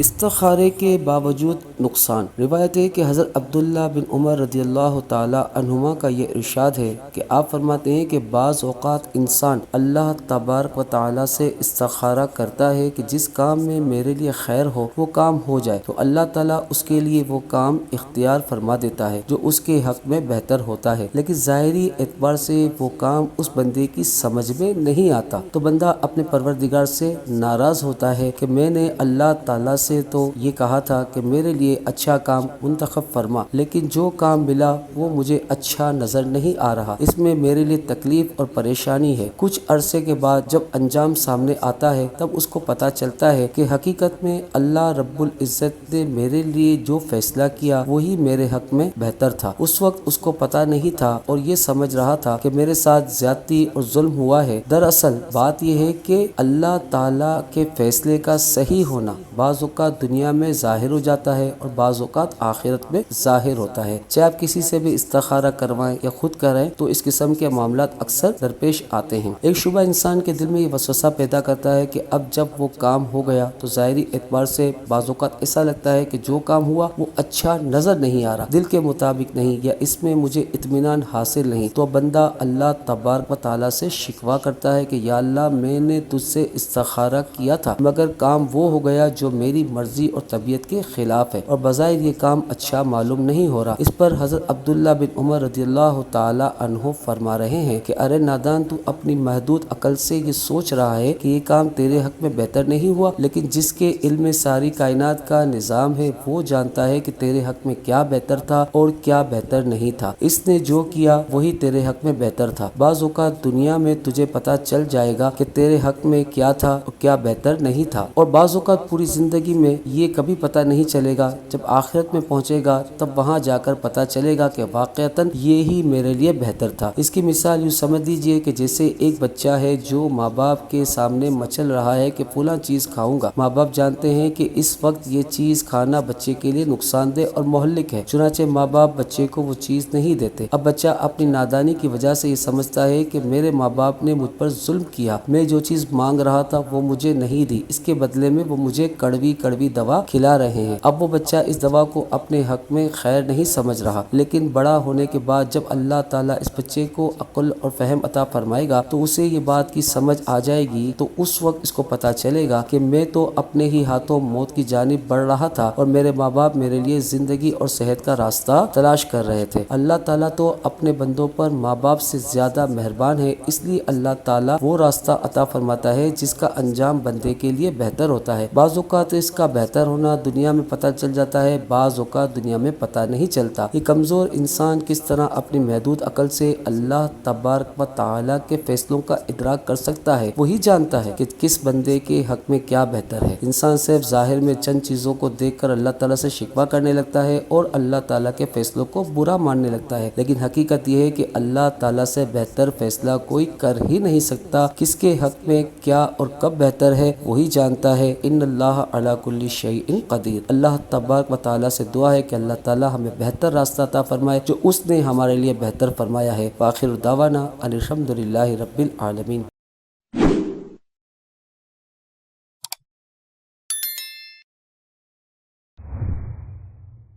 استخارے کے باوجود نقصان۔ روایت ہے کہ حضرت عبداللہ بن عمر رضی اللہ تعالی عنہما کا یہ ارشاد ہے کہ آپ فرماتے ہیں کہ بعض اوقات انسان اللہ تبارک و تعالی سے استخارہ کرتا ہے کہ جس کام میں میرے لیے خیر ہو وہ کام ہو جائے، تو اللہ تعالیٰ اس کے لیے وہ کام اختیار فرما دیتا ہے جو اس کے حق میں بہتر ہوتا ہے، لیکن ظاہری اعتبار سے وہ کام اس بندے کی سمجھ میں نہیں آتا، تو بندہ اپنے پروردگار سے ناراض ہوتا ہے کہ میں نے اللہ تعالیٰ سے تو یہ کہا تھا کہ میرے لیے اچھا کام منتخب فرما، لیکن جو کام ملا وہ مجھے اچھا نظر نہیں آ رہا، اس میں میرے لیے تکلیف اور پریشانی ہے۔ کچھ عرصے کے بعد جب انجام سامنے آتا ہے تب اس کو پتا چلتا ہے کہ حقیقت میں اللہ رب العزت نے میرے لیے جو فیصلہ کیا وہی میرے حق میں بہتر تھا۔ اس وقت اس کو پتا نہیں تھا اور یہ سمجھ رہا تھا کہ میرے ساتھ زیادتی اور ظلم ہوا ہے۔ دراصل بات یہ ہے کہ اللہ تعالیٰ کے فیصلے کا صحیح ہونا بعض اوقات دنیا میں ظاہر ہو جاتا ہے اور بعض اوقات آخرت میں ظاہر ہوتا ہے۔ چاہے آپ کسی سے بھی استخارہ کروائیں یا خود کرائیں تو اس قسم کے معاملات اکثر درپیش آتے ہیں۔ ایک شبہ انسان کے دل میں یہ وسوسہ پیدا کرتا ہے کہ اب جب وہ کام ہو گیا تو ظاہری اعتبار سے بعض اوقات ایسا لگتا ہے کہ جو کام ہوا وہ اچھا نظر نہیں آ رہا، دل کے مطابق نہیں، یا اس میں مجھے اطمینان حاصل نہیں، تو بندہ اللہ تبارک و تعالیٰ سے شکوہ کرتا ہے کہ یا اللہ میں نے تجھ سے استخارہ کیا تھا مگر کام وہ ہو گیا جو میری مرضی اور طبیعت کے خلاف ہے، اور بظاہر یہ کام اچھا معلوم نہیں ہو رہا۔ اس پر حضرت عبداللہ بن عمر رضی اللہ تعالی عنہ فرما رہے ہیں کہ ارے نادان، تو اپنی محدود عقل سے یہ سوچ رہا ہے کہ یہ کام تیرے حق میں بہتر نہیں ہوا، لیکن جس کے علم میں ساری کائنات کا نظام ہے وہ جانتا ہے کہ تیرے حق میں کیا بہتر تھا اور کیا بہتر نہیں تھا، اس نے جو کیا وہی تیرے حق میں بہتر تھا۔ بعض اوقات دنیا میں تجھے پتا چل جائے گا کہ تیرے حق میں کیا تھا اور کیا بہتر نہیں تھا، اور بعض اوقات پوری زندگی میں یہ کبھی پتہ نہیں چلے گا، جب آخرت میں پہنچے گا تب وہاں جا کر پتہ چلے گا کہ واقعتاً یہی میرے لیے بہتر تھا۔ اس کی مثال یوں سمجھ لیجئے کہ جیسے ایک بچہ ہے جو ماں باپ کے سامنے مچل رہا ہے کہ فلاں چیز کھاؤں گا، ماں باپ جانتے ہیں کہ اس وقت یہ چیز کھانا بچے کے لیے نقصان دہ اور مہلک ہے، چنانچہ ماں باپ بچے کو وہ چیز نہیں دیتے۔ اب بچہ اپنی نادانی کی وجہ سے یہ سمجھتا ہے کہ میرے ماں باپ نے مجھ پر ظلم کیا، میں جو چیز مانگ رہا تھا وہ مجھے نہیں دی، اس کے بدلے میں وہ مجھے کڑوی کڑوی دوا کھلا رہے ہیں۔ اب وہ بچہ اس دوا کو اپنے حق میں خیر نہیں سمجھ رہا، لیکن بڑا ہونے کے بعد جب اللہ تعالیٰ اس بچے کو عقل اور فہم عطا فرمائے گا تو اسے یہ بات کی سمجھ آ جائے گی، تو اس وقت اس کو پتا چلے گا کہ میں تو اپنے ہی ہاتھوں موت کی جانب بڑھ رہا تھا اور میرے ماں باپ میرے لیے زندگی اور صحت کا راستہ تلاش کر رہے تھے۔ اللہ تعالیٰ تو اپنے بندوں پر ماں باپ سے زیادہ مہربان ہے، اس لیے اللہ تعالیٰ وہ راستہ عطا فرماتا ہے جس کا انجام بندے کے لیے بہتر ہوتا ہے۔ بعض اوقات اس کا بہتر ہونا دنیا میں پتہ چل جاتا ہے، بعض اوقات دنیا میں پتہ نہیں چلتا۔ یہ کمزور انسان کس طرح اپنی محدود عقل سے اللہ تبارک و تعالیٰ کے فیصلوں کا ادراک کر سکتا ہے، وہی جانتا ہے کہ کس بندے کے حق میں کیا بہتر ہے۔ انسان صرف ظاہر میں چند چیزوں کو دیکھ کر اللہ تعالیٰ سے شکوہ کرنے لگتا ہے اور اللہ تعالیٰ کے فیصلوں کو برا ماننے لگتا ہے، لیکن حقیقت یہ ہے کہ اللہ تعالیٰ سے بہتر فیصلہ کوئی کر ہی نہیں سکتا۔ کس کے حق میں کیا اور کب بہتر ہے وہی جانتا ہے۔ ان اللہ علی کل شیء قدیر۔ اللہ تبارک و تعالیٰ سے دعا ہے کہ اللہ تعالیٰ ہمیں بہتر راستہ عطا فرمائے جو اس نے ہمارے لیے بہتر فرمایا ہے۔ وآخر دعوانا ان الحمد للہ رب العالمین۔